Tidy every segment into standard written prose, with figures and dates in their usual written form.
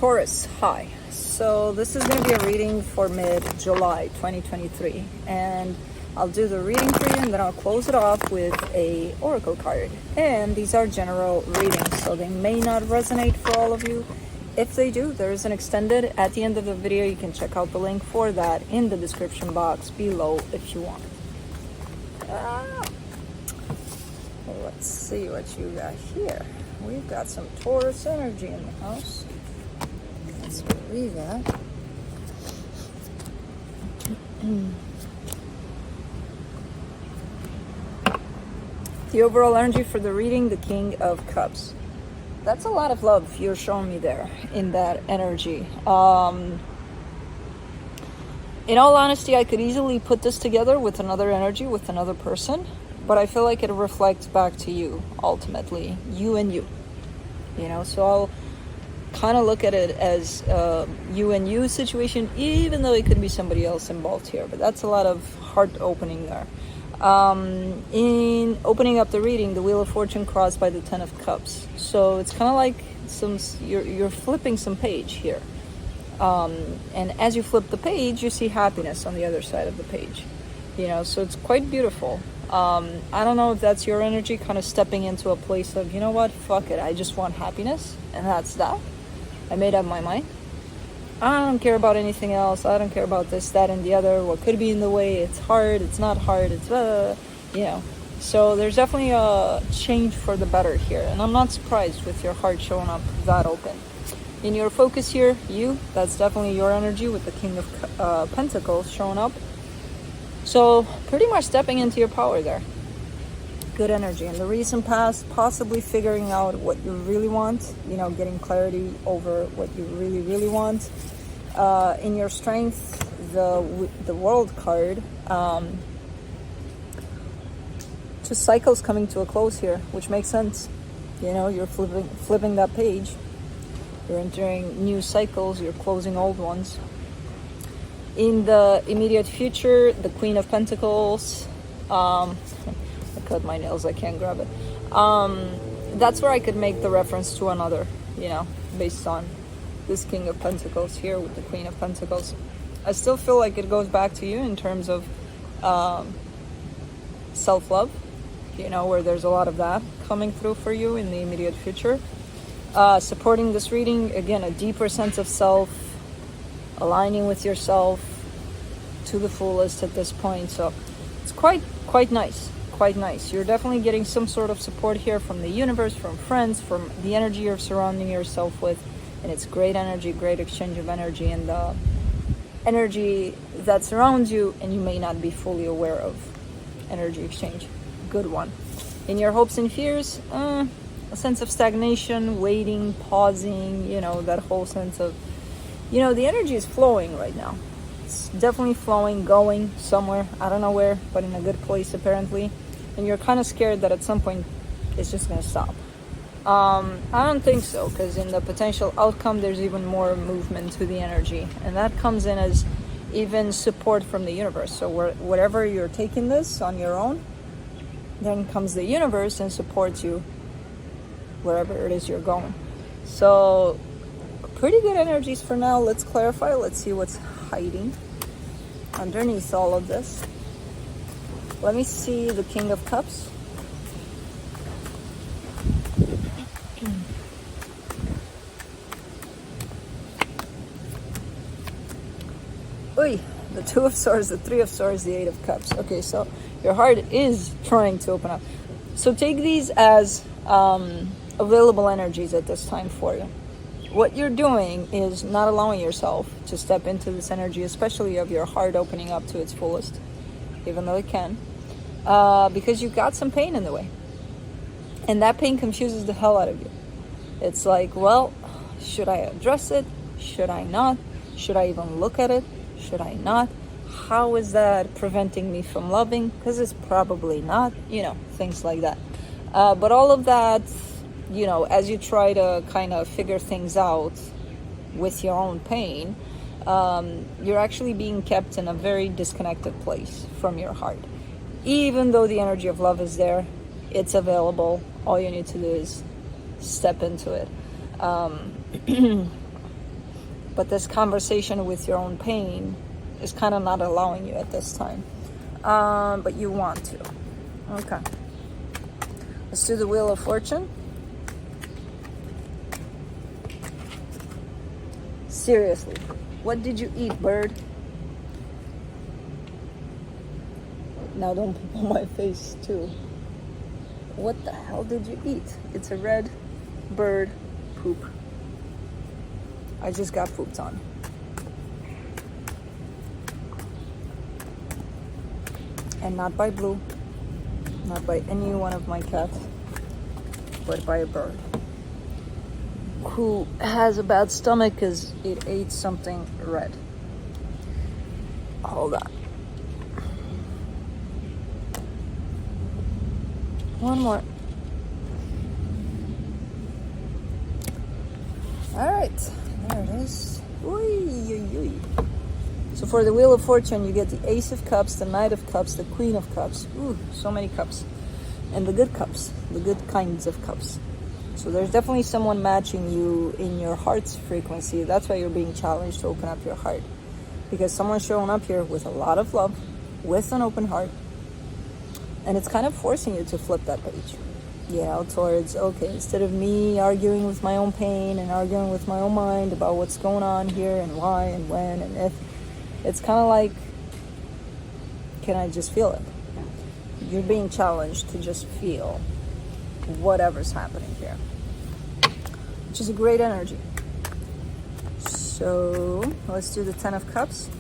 Taurus, hi. So this is going to be a reading for mid-July 2023, and I'll do the reading for you and then I'll close it off with a oracle card. And these are general readings, so they may not resonate for all of you. If they do, there is an extended at the end of the video. You can check out the link for that in the description box below if you want. Let's see what you got here. We've got some Taurus energy in the house. Let's believe that. The overall energy for the reading, the King of Cups. That's a lot of love you're showing me there in that energy. In all honesty, I could easily put this together with another energy, with another person, but I feel like it reflects back to you, ultimately, you and you. You know, so I'll kind of look at it as you and you situation, even though it could be somebody else involved here. But that's a lot of heart opening there. In opening up the reading, the Wheel of Fortune crossed by the Ten of Cups. So it's kind of like you're flipping some page here. And as you flip the page, you see happiness on the other side of the page. You know, so it's quite beautiful. I don't know if that's your energy, kind of stepping into a place of, you know what, fuck it, I just want happiness, and that's that. I made up my mind. I don't care about anything else. I don't care about this, that, and the other. What could be in the way? It's hard. It's not hard. It's, you know. So there's definitely a change for the better here. And I'm not surprised with your heart showing up that open. In your focus here, you, that's definitely your energy with the King of Pentacles showing up. So pretty much stepping into your power there. Good energy. And the recent past, possibly figuring out what you really want, you know, getting clarity over what you really, really want. In your strength, the World card, just cycles coming to a close here, which makes sense. You know, you're flipping that page. You're entering new cycles, you're closing old ones. In the immediate future, the Queen of Pentacles, I cut my nails, I can't grab it. That's where I could make the reference to another, you know, based on this King of Pentacles here with the Queen of Pentacles. I still feel like it goes back to you in terms of self-love, you know, where there's a lot of that coming through for you in the immediate future. Supporting this reading, again, a deeper sense of self, aligning with yourself to the fullest at this point. So it's quite nice. Quite nice. You're definitely getting some sort of support here from the universe, from friends, from the energy you're surrounding yourself with, and it's great energy, great exchange of energy, and the energy that surrounds you and you may not be fully aware of. Energy exchange, good one. In your hopes and fears, a sense of stagnation, waiting, pausing, you know, that whole sense of, you know, the energy is flowing right now. It's definitely flowing, going somewhere, I don't know where, but in a good place apparently. And you're kind of scared that at some point it's just going to stop. I don't think so, because in the potential outcome there's even more movement to the energy, and that comes in as even support from the universe. So whatever you're taking this on your own, then comes the universe and supports you wherever it is you're going. So pretty good energies for now. Let's clarify. Let's see what's hiding underneath all of this. Let me see the King of Cups. Oy, the Two of Swords, the Three of Swords, the Eight of Cups. Okay, so your heart is trying to open up. So take these as available energies at this time for you. What you're doing is not allowing yourself to step into this energy, especially of your heart opening up to its fullest, even though it can, because you've got some pain in the way. And that pain confuses the hell out of you. It's like, well, should I address it? Should I not? Should I even look at it? Should I not? How is that preventing me from loving? Because it's probably not, you know, things like that. But all of that, you know, as you try to kind of figure things out with your own pain, you're actually being kept in a very disconnected place from your heart. Even though the energy of love is there, it's available. All you need to do is step into it. But this conversation with your own pain is kind of not allowing you at this time. But you want to. Okay. Let's do the Wheel of Fortune. Seriously, what did you eat, bird? Now don't poop on my face too. What the hell did you eat? It's a red bird poop. I just got pooped on. And not by Blue, not by any one of my cats, but by a bird who has a bad stomach because it ate something red. Hold on. One more. All right, there it is. So for the Wheel of Fortune, you get the Ace of Cups, the Knight of Cups, the Queen of Cups. Ooh, so many cups. And the good cups, the good kinds of cups. So there's definitely someone matching you in your heart's frequency. That's why you're being challenged to open up your heart. Because someone's showing up here with a lot of love, with an open heart. And it's kind of forcing you to flip that page. Towards, okay, instead of me arguing with my own pain and arguing with my own mind about what's going on here and why and when and if, it's kind of like, can I just feel it? You're being challenged to just feel whatever's happening here, which is a great energy. So let's do the 10 of Cups.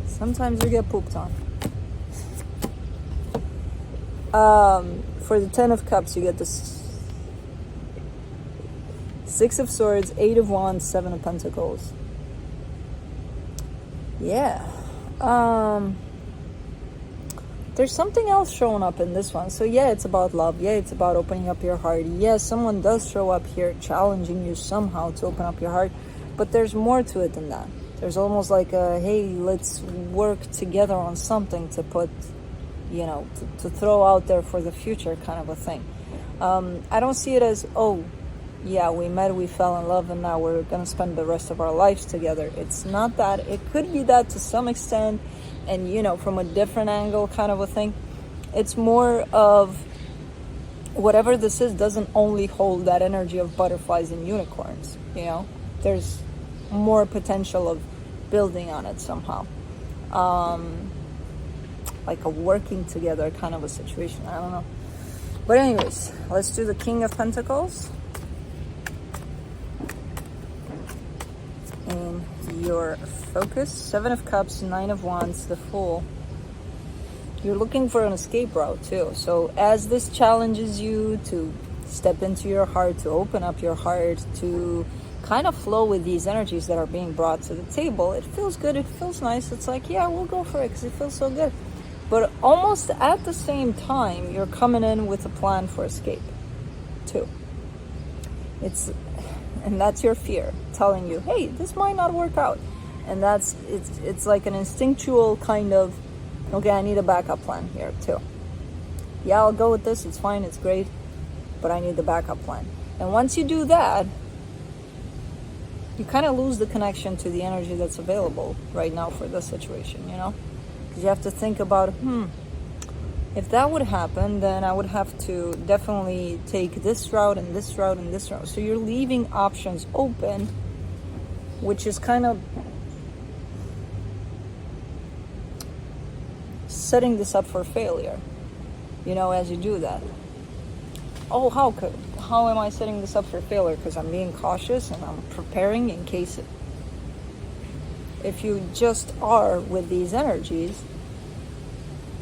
Sometimes you get pooped on. For the 10 of Cups, you get this 6 of Swords, 8 of Wands, 7 of Pentacles. Yeah. There's something else showing up in this one. So yeah, it's about love. Yeah, it's about opening up your heart. Yeah, someone does show up here challenging you somehow to open up your heart. But there's more to it than that. There's almost like a, hey, let's work together on something to put, to throw out there for the future kind of a thing. I don't see it as, oh, yeah, we met, we fell in love, and now we're going to spend the rest of our lives together. It's not that. It could be that to some extent, and, from a different angle kind of a thing. It's more of whatever this is doesn't only hold that energy of butterflies and unicorns, There's more potential of building on it somehow. Like a working together kind of a situation. I don't know. But anyways, let's do the King of Pentacles. And your focus, 7 of Cups, 9 of Wands, the Fool. You're looking for an escape route too. So as this challenges you to step into your heart, to open up your heart, to kind of flow with these energies that are being brought to the table, it feels good, it feels nice. It's like, yeah, we'll go for it because it feels so good. But almost at the same time, you're coming in with a plan for escape too. And that's your fear telling you, hey, this might not work out. And it's like an instinctual kind of, okay, I need a backup plan here too. Yeah, I'll go with this, it's fine, it's great, but I need the backup plan. And once you do that, you kind of lose the connection to the energy that's available right now for this situation, Because you have to think about, if that would happen, then I would have to definitely take this route and this route and this route. So you're leaving options open, which is kind of setting this up for failure, as you do that. Oh, how am I setting this up for failure? Because I'm being cautious and I'm preparing in case if you just are with these energies,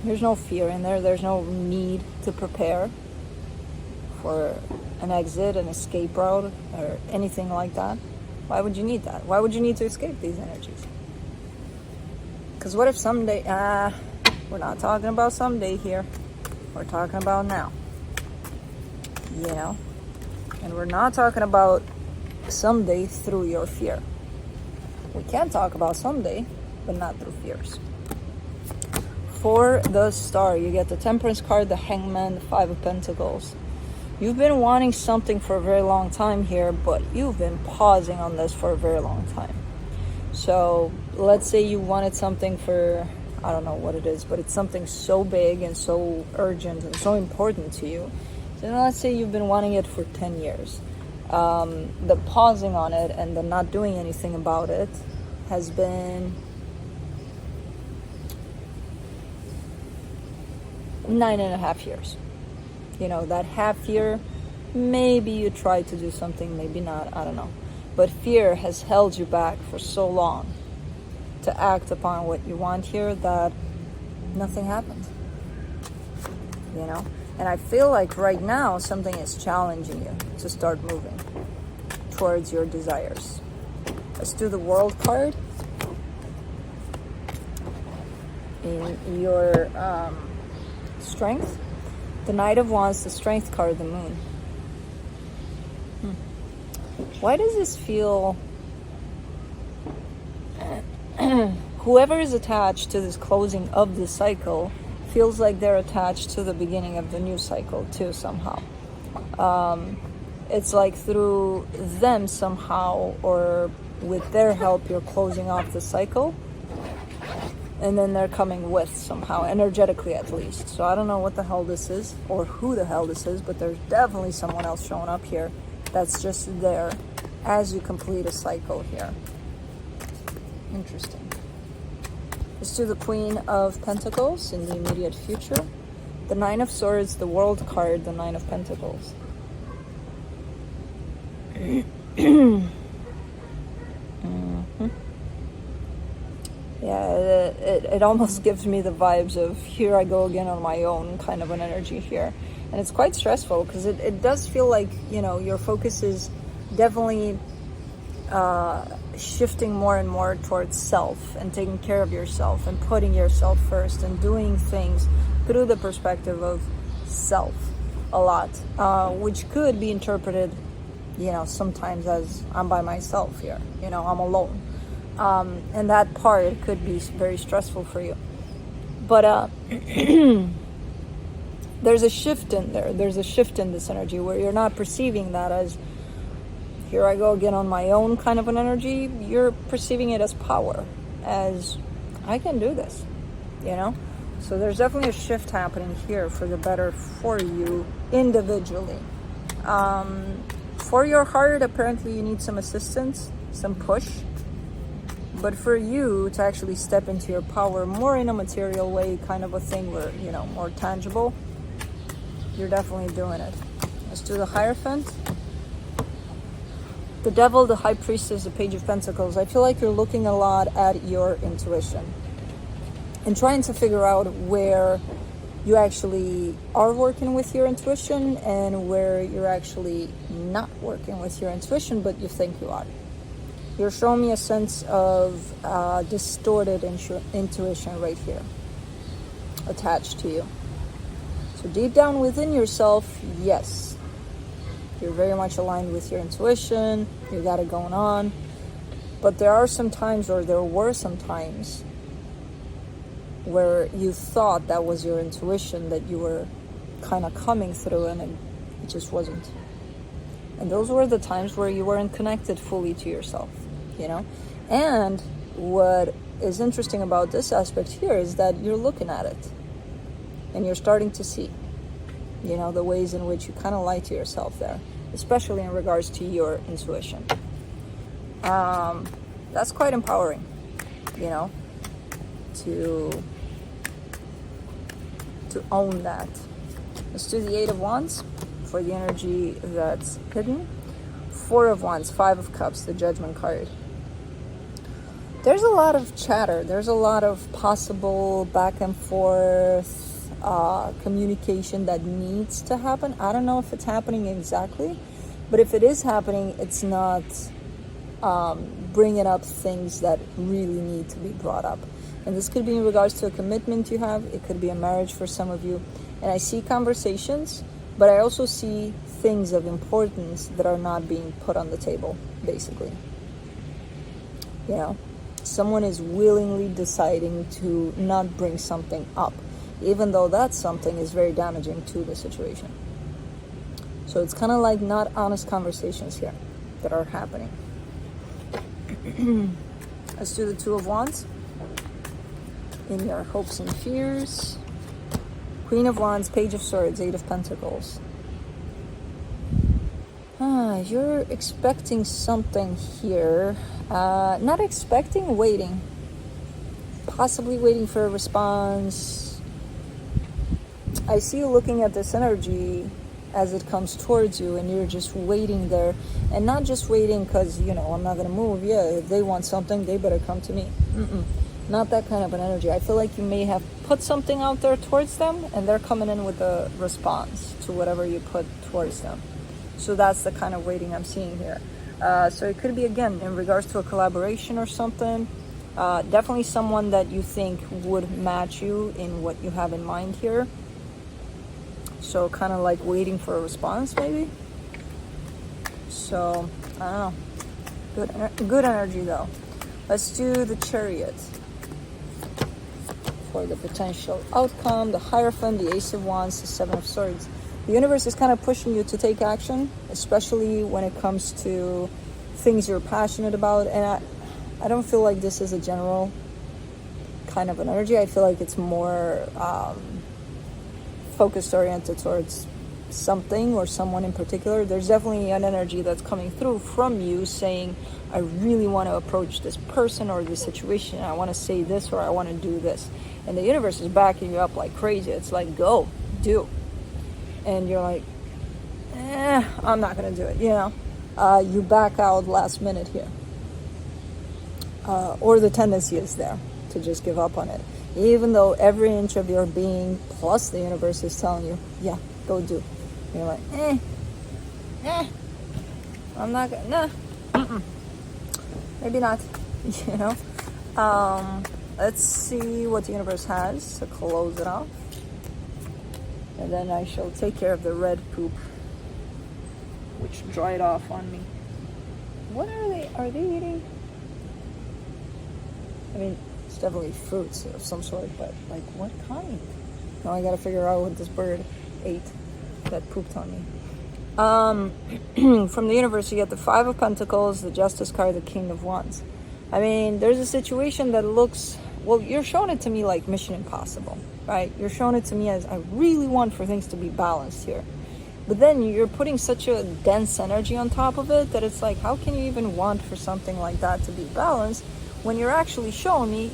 there's no fear in there. There's no need to prepare for an exit, an escape route, or anything like that. Why would you need that? Why would you need to escape these energies? Because what if someday, we're not talking about someday here. We're talking about now. And we're not talking about someday through your fear. We can talk about someday but not through fears. For the Star, you get the Temperance card, the Hangman, the Five of Pentacles. You've been wanting something for a very long time here, but you've been pausing on this for a very long time. So let's say you wanted something for, I don't know what it is, but it's something so big and so urgent and so important to you. So let's say you've been wanting it for 10 years. The pausing on it and the not doing anything about it has been 9.5 years. You know, that half year, maybe you tried to do something, maybe not, I don't know. But fear has held you back for so long to act upon what you want here that nothing happened. You know? And I feel like right now something is challenging you to start moving towards your desires. Let's do the World card. In your strength, the Knight of Wands, the Strength card, the Moon. Why does this feel... Whoever is attached to this closing of this cycle feels like they're attached to the beginning of the new cycle too somehow. It's like through them somehow, or with their help, you're closing off the cycle. And then they're coming with somehow, energetically at least. So I don't know what the hell this is or who the hell this is, but there's definitely someone else showing up here that's just there as you complete a cycle here. Interesting. Let's do the Queen of Pentacles in the immediate future. The Nine of Swords, the World card, the Nine of Pentacles. Yeah, it almost gives me the vibes of here I go again on my own kind of an energy here. And it's quite stressful because it does feel like, you know, your focus is definitely shifting more and more towards self and taking care of yourself and putting yourself first and doing things through the perspective of self a lot, which could be interpreted, you know, sometimes as I'm by myself here, you know, I'm alone. And that part could be very stressful for you. But there's a shift in there. There's a shift in this energy where you're not perceiving that as here I go again on my own kind of an energy. You're perceiving it as power, as I can do this, you know? So there's definitely a shift happening here for the better for you individually. For your heart, apparently you need some assistance, some push. But for you to actually step into your power more in a material way, kind of a thing where, you know, more tangible, you're definitely doing it. Let's do the Hierophant. The Devil, the High Priestess, the Page of Pentacles. I feel like you're looking a lot at your intuition and trying to figure out where you actually are working with your intuition and where you're actually not working with your intuition, but you think you are. You're showing me a sense of distorted intuition right here, attached to you. So deep down within yourself, yes, you're very much aligned with your intuition, you got it going on. But there are some times, or there were some times, where you thought that was your intuition that you were kind of coming through, and it just wasn't. And those were the times where you weren't connected fully to yourself, you know? And what is interesting about this aspect here is that you're looking at it and you're starting to see, you know, the ways in which you kind of lie to yourself there, especially in regards to your intuition. That's quite empowering, you know, to own that. Let's do the Eight of Wands for the energy that's hidden. Four of Wands, Five of Cups, the Judgment card. There's a lot of chatter. There's a lot of possible back and forth communication that needs to happen. I don't know if it's happening exactly, but if it is happening, it's not bringing up things that really need to be brought up. And this could be in regards to a commitment you have. It could be a marriage for some of you. And I see conversations, but I also see things of importance that are not being put on the table, basically. You know? Someone is willingly deciding to not bring something up, even though that something is very damaging to the situation. So it's kind of like not honest conversations here that are happening. Let's do the Two of Wands. In your hopes and fears. Queen of Wands, Page of Swords, Eight of Pentacles. You're expecting something here. Not expecting, waiting. Possibly waiting for a response. I see you looking at this energy as it comes towards you, and you're just waiting there. And not just waiting because, you know, I'm not going to move. Yeah, if they want something, they better come to me. Not that kind of an energy. I feel like you may have put something out there towards them, and they're coming in with a response to whatever you put towards them. So that's the kind of waiting I'm seeing here. So it could be, again, in regards to a collaboration or something. Definitely someone that you think would match you in what you have in mind here. So kind of like waiting for a response, maybe. So, I don't know. Good energy, though. Let's do the Chariot. For the potential outcome, the Hierophant, the Ace of Wands, the Seven of Swords. The universe is kind of pushing you to take action, especially when it comes to things you're passionate about. And I don't feel like this is a general kind of an energy. I feel like it's more focused, oriented towards something or someone in particular. There's definitely an energy that's coming through from you saying, I really want to approach this person or this situation. I want to say this or I want to do this. And the universe is backing you up like crazy. It's like, go, do. And you're like, I'm not going to do it, you know. You back out last minute here. Or the tendency is there to just give up on it. Even though every inch of your being plus the universe is telling you, yeah, go do. And you're like, I'm not going to, maybe not, you know. Let's see what the universe has to close it off. And then I shall take care of the red poop, which dried off on me. What are they? Are they eating? I mean, it's definitely fruits of some sort, but like what kind? Now I gotta figure out what this bird ate that pooped on me. From the universe, you get the Five of Pentacles, the Justice card, the King of Wands. I mean, there's a situation that looks, well, you're showing it to me like Mission Impossible, right? You're showing it to me as I really want for things to be balanced here. But then you're putting such a dense energy on top of it that it's like, how can you even want for something like that to be balanced when you're actually showing me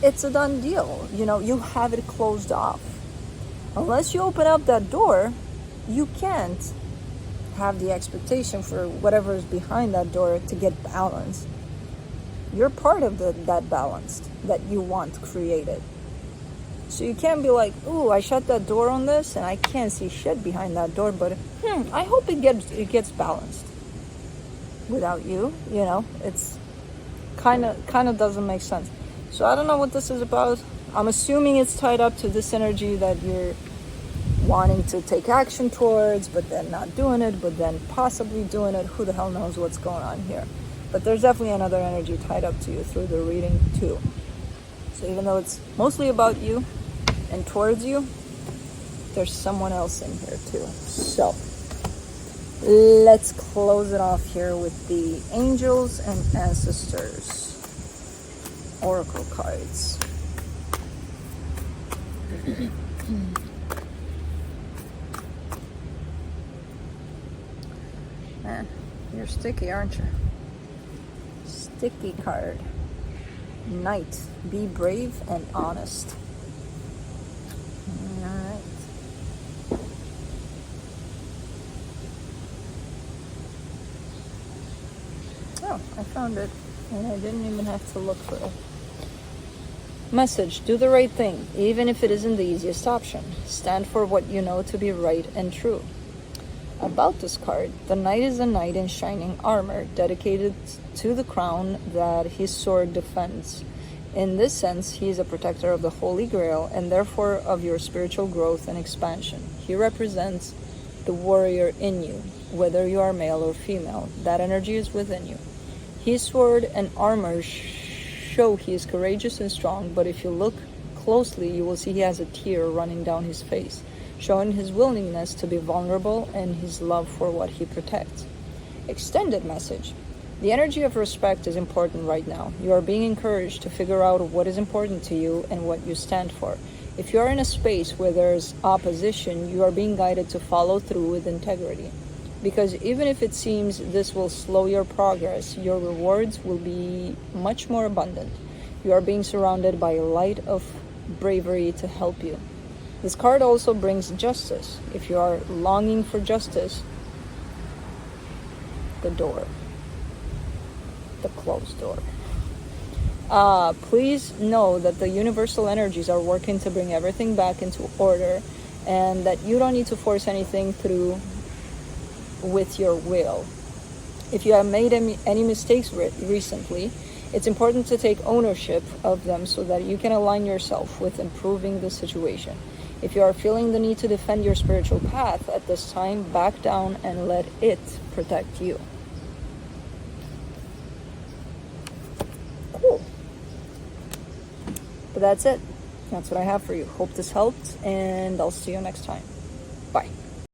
it's a done deal? You know, you have it closed off. Unless you open up that door, you can't have the expectation for whatever is behind that door to get balanced. You're part of that balance that you want created. So you can't be like, ooh, I shut that door on this and I can't see shit behind that door, but I hope it gets balanced. Without you, you know, it's kind of doesn't make sense. So I don't know what this is about. I'm assuming it's tied up to this energy that you're wanting to take action towards, but then not doing it, but then possibly doing it. Who the hell knows what's going on here? But there's definitely another energy tied up to you through the reading too. So even though it's mostly about you and towards you, there's someone else in here too. So let's close it off here with the angels and ancestors oracle cards. Man, you're sticky, aren't you? Sticky card. Knight. Be brave and honest. Alright. Oh, I found it. And I didn't even have to look for it. Message. Do the right thing, even if it isn't the easiest option. Stand for what you know to be right and true. About this card, the knight is a knight in shining armor, dedicated to the crown that his sword defends. In this sense, he is a protector of the Holy Grail and therefore of your spiritual growth and expansion. He represents the warrior in you, whether you are male or female. That energy is within you. His sword and armor show he is courageous and strong, but if you look closely, you will see he has a tear running down his face, showing his willingness to be vulnerable and his love for what he protects. Extended message. The energy of respect is important right now. You are being encouraged to figure out what is important to you and what you stand for. If you are in a space where there's opposition, you are being guided to follow through with integrity. Because even if it seems this will slow your progress, your rewards will be much more abundant. You are being surrounded by a light of bravery to help you. This card also brings justice. If you are longing for justice, the door, the closed door. Please know that the universal energies are working to bring everything back into order, and that you don't need to force anything through with your will. If you have made any mistakes recently, it's important to take ownership of them so that you can align yourself with improving the situation. If you are feeling the need to defend your spiritual path at this time, back down and let it protect you. Cool. But that's it. That's what I have for you. Hope this helped, and I'll see you next time. Bye.